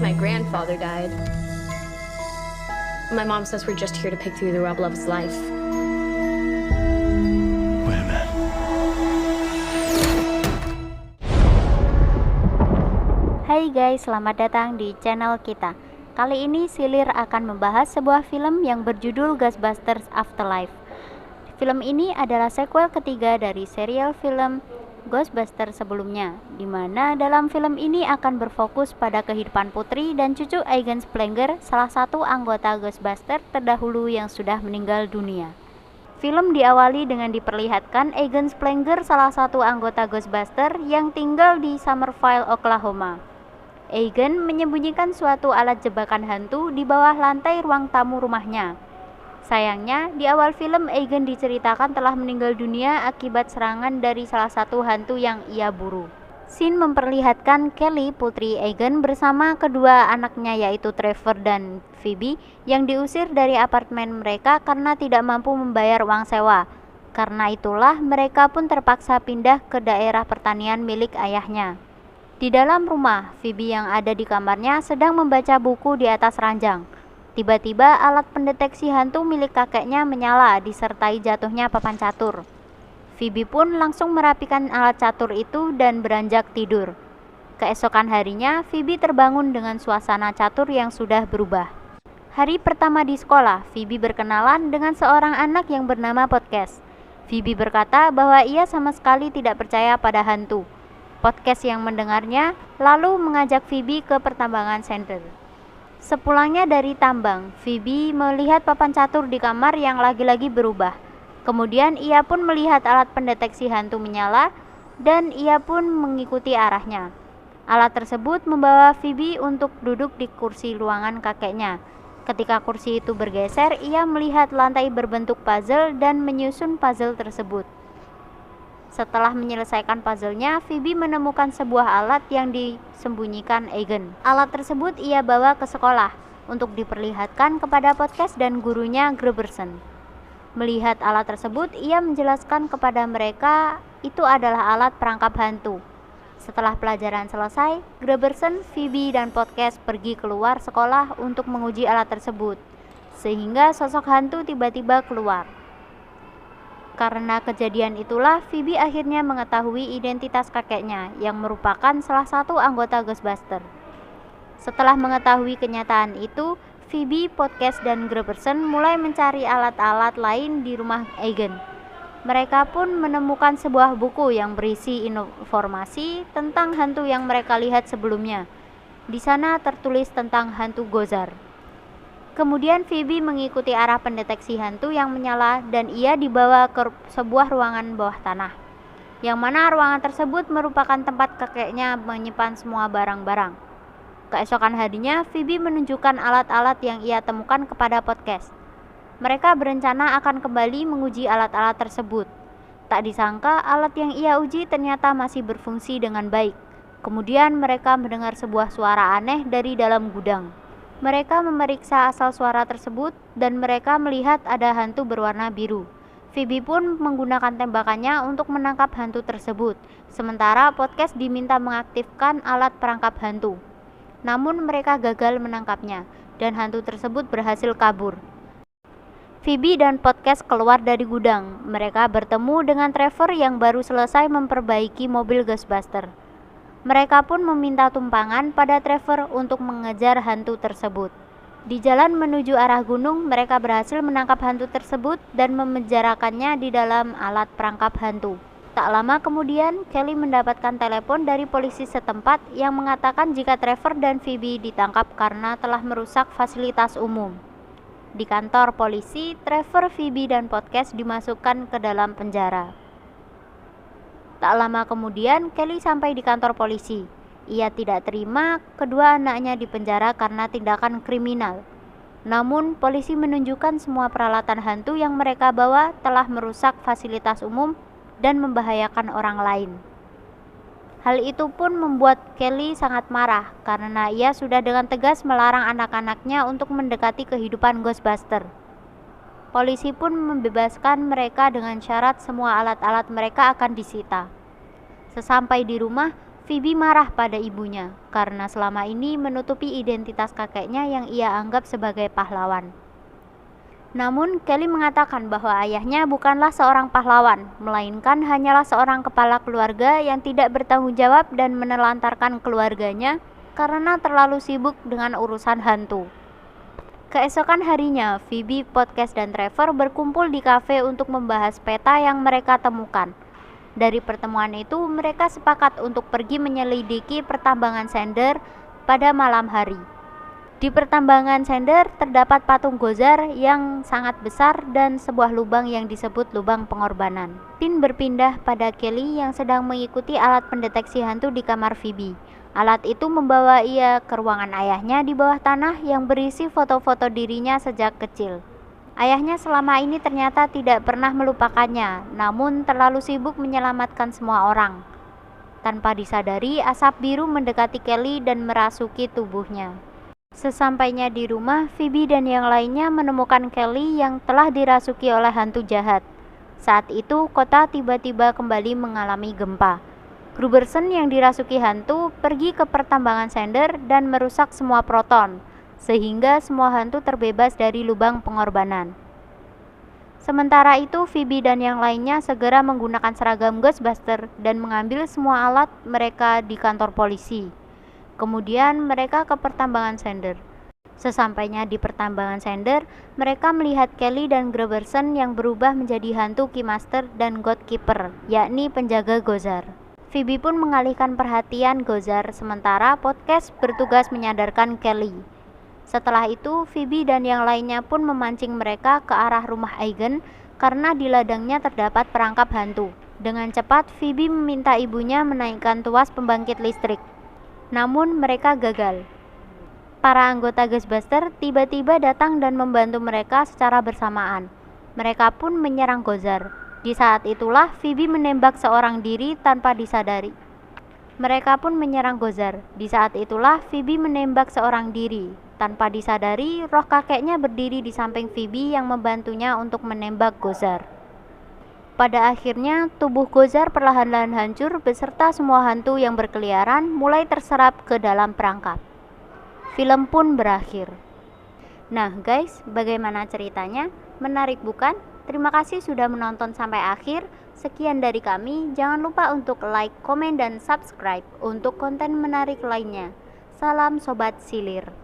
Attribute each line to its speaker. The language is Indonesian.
Speaker 1: My grandfather died. My mom says we're just here to pick through the rubble of his life.
Speaker 2: Wait a minute.
Speaker 3: Hai guys, selamat datang di channel kita. Kali ini Silir akan membahas sebuah film yang berjudul Ghostbusters Afterlife. Film ini adalah sequel ketiga dari serial film Ghostbusters sebelumnya, di mana dalam film ini akan berfokus pada kehidupan putri dan cucu Egon Spengler, salah satu anggota Ghostbusters terdahulu yang sudah meninggal dunia. Film diawali dengan diperlihatkan Egon Spengler, salah satu anggota Ghostbusters yang tinggal di Summerville, Oklahoma. Egon menyembunyikan suatu alat jebakan hantu di bawah lantai ruang tamu rumahnya. Sayangnya, di awal film Egon diceritakan telah meninggal dunia akibat serangan dari salah satu hantu yang ia buru. Scene memperlihatkan Kelly, putri Egon, bersama kedua anaknya yaitu Trevor dan Phoebe yang diusir dari apartemen mereka karena tidak mampu membayar uang sewa. Karena itulah mereka pun terpaksa pindah ke daerah pertanian milik ayahnya. Di dalam rumah, Phoebe yang ada di kamarnya sedang membaca buku di atas ranjang. Tiba-tiba alat pendeteksi hantu milik kakeknya menyala disertai jatuhnya papan catur. Phoebe pun langsung merapikan alat catur itu dan beranjak tidur. Keesokan harinya, Phoebe terbangun dengan suasana catur yang sudah berubah. Hari pertama di sekolah, Phoebe berkenalan dengan seorang anak yang bernama Podcast. Phoebe berkata bahwa ia sama sekali tidak percaya pada hantu. Podcast yang mendengarnya lalu mengajak Phoebe ke pertambangan center. Sepulangnya dari tambang, Phoebe melihat papan catur di kamar yang lagi-lagi berubah. Kemudian ia pun melihat alat pendeteksi hantu menyala dan ia pun mengikuti arahnya. Alat tersebut membawa Phoebe untuk duduk di kursi ruangan kakeknya. Ketika kursi itu bergeser, ia melihat lantai berbentuk puzzle dan menyusun puzzle tersebut. Setelah menyelesaikan puzzle-nya, Phoebe menemukan sebuah alat yang disembunyikan Egon. Alat tersebut ia bawa ke sekolah untuk diperlihatkan kepada Podcast dan gurunya Gruberson. Melihat alat tersebut, ia menjelaskan kepada mereka itu adalah alat perangkap hantu. Setelah pelajaran selesai, Gruberson, Phoebe, dan Podcast pergi keluar sekolah untuk menguji alat tersebut, sehingga sosok hantu tiba-tiba keluar. Karena kejadian itulah, Phoebe akhirnya mengetahui identitas kakeknya yang merupakan salah satu anggota Ghostbusters. Setelah mengetahui kenyataan itu, Phoebe, Podcast, dan Gruberson mulai mencari alat-alat lain di rumah Egon. Mereka pun menemukan sebuah buku yang berisi informasi tentang hantu yang mereka lihat sebelumnya. Di sana tertulis tentang hantu Gozar. Kemudian Phoebe mengikuti arah pendeteksi hantu yang menyala dan ia dibawa ke sebuah ruangan bawah tanah, yang mana ruangan tersebut merupakan tempat kakeknya menyimpan semua barang-barang. Keesokan harinya, Phoebe menunjukkan alat-alat yang ia temukan kepada Podcast. Mereka berencana akan kembali menguji alat-alat tersebut. Tak disangka, alat yang ia uji ternyata masih berfungsi dengan baik. Kemudian mereka mendengar sebuah suara aneh dari dalam gudang. Mereka memeriksa asal suara tersebut dan mereka melihat ada hantu berwarna biru. Phoebe pun menggunakan tembakannya untuk menangkap hantu tersebut. Sementara Podcast diminta mengaktifkan alat perangkap hantu. Namun mereka gagal menangkapnya dan hantu tersebut berhasil kabur. Phoebe dan Podcast keluar dari gudang. Mereka bertemu dengan Trevor yang baru selesai memperbaiki mobil Ghostbusters. Mereka pun meminta tumpangan pada Trevor untuk mengejar hantu tersebut. Di jalan menuju arah gunung, mereka berhasil menangkap hantu tersebut dan memenjarakannya di dalam alat perangkap hantu. Tak lama kemudian, Kelly mendapatkan telepon dari polisi setempat yang mengatakan jika Trevor dan Phoebe ditangkap karena telah merusak fasilitas umum. Di kantor polisi, Trevor, Phoebe, dan Podcast dimasukkan ke dalam penjara. Tak lama kemudian, Kelly sampai di kantor polisi. Ia tidak terima kedua anaknya dipenjara karena tindakan kriminal. Namun, polisi menunjukkan semua peralatan hantu yang mereka bawa telah merusak fasilitas umum dan membahayakan orang lain. Hal itu pun membuat Kelly sangat marah karena ia sudah dengan tegas melarang anak-anaknya untuk mendekati kehidupan Ghostbusters. Polisi pun membebaskan mereka dengan syarat semua alat-alat mereka akan disita. Sesampai di rumah, Phoebe marah pada ibunya karena selama ini menutupi identitas kakeknya yang ia anggap sebagai pahlawan. Namun Kelly mengatakan bahwa ayahnya bukanlah seorang pahlawan, melainkan hanyalah seorang kepala keluarga yang tidak bertanggung jawab dan menelantarkan keluarganya karena terlalu sibuk dengan urusan hantu. Keesokan harinya, Phoebe, Podcast, dan Trevor berkumpul di kafe untuk membahas peta yang mereka temukan. Dari pertemuan itu, mereka sepakat untuk pergi menyelidiki pertambangan Sender pada malam hari. Di pertambangan Sender terdapat patung Gozar yang sangat besar dan sebuah lubang yang disebut lubang pengorbanan. Tin berpindah pada Kelly yang sedang mengikuti alat pendeteksi hantu di kamar Phoebe. Alat itu membawa ia ke ruangan ayahnya di bawah tanah yang berisi foto-foto dirinya sejak kecil. Ayahnya selama ini ternyata tidak pernah melupakannya, namun terlalu sibuk menyelamatkan semua orang. Tanpa disadari, asap biru mendekati Kelly dan merasuki tubuhnya. Sesampainya di rumah, Phoebe dan yang lainnya menemukan Kelly yang telah dirasuki oleh hantu jahat. Saat itu, kota tiba-tiba kembali mengalami gempa. Gruberson yang dirasuki hantu pergi ke pertambangan Sender dan merusak semua proton, sehingga semua hantu terbebas dari lubang pengorbanan. Sementara itu, Phoebe dan yang lainnya segera menggunakan seragam Ghostbuster dan mengambil semua alat mereka di kantor polisi. Kemudian mereka ke pertambangan Sender. Sesampainya di pertambangan Sender, mereka melihat Kelly dan Gruberson yang berubah menjadi hantu Keymaster dan Godkeeper, yakni penjaga Gozar. Phoebe pun mengalihkan perhatian Gozar, sementara Podcast bertugas menyadarkan Kelly. Setelah itu, Phoebe dan yang lainnya pun memancing mereka ke arah rumah Aigen karena di ladangnya terdapat perangkap hantu. Dengan cepat, Phoebe meminta ibunya menaikkan tuas pembangkit listrik. Namun mereka gagal. Para anggota Ghostbuster tiba-tiba datang dan membantu mereka secara bersamaan. Mereka pun menyerang Gozar. Di saat itulah Phoebe menembak seorang diri tanpa disadari. Mereka pun menyerang Gozar. Di saat itulah Phoebe menembak seorang diri. Tanpa disadari, roh kakeknya berdiri di samping Phoebe yang membantunya untuk menembak Gozar. Pada akhirnya, tubuh Gozar perlahan-lahan hancur beserta semua hantu yang berkeliaran mulai terserap ke dalam perangkap. Film pun berakhir. Nah guys, bagaimana ceritanya? Menarik bukan? Terima kasih sudah menonton sampai akhir. Sekian dari kami, jangan lupa untuk like, komen, dan subscribe untuk konten menarik lainnya. Salam Sobat Silir.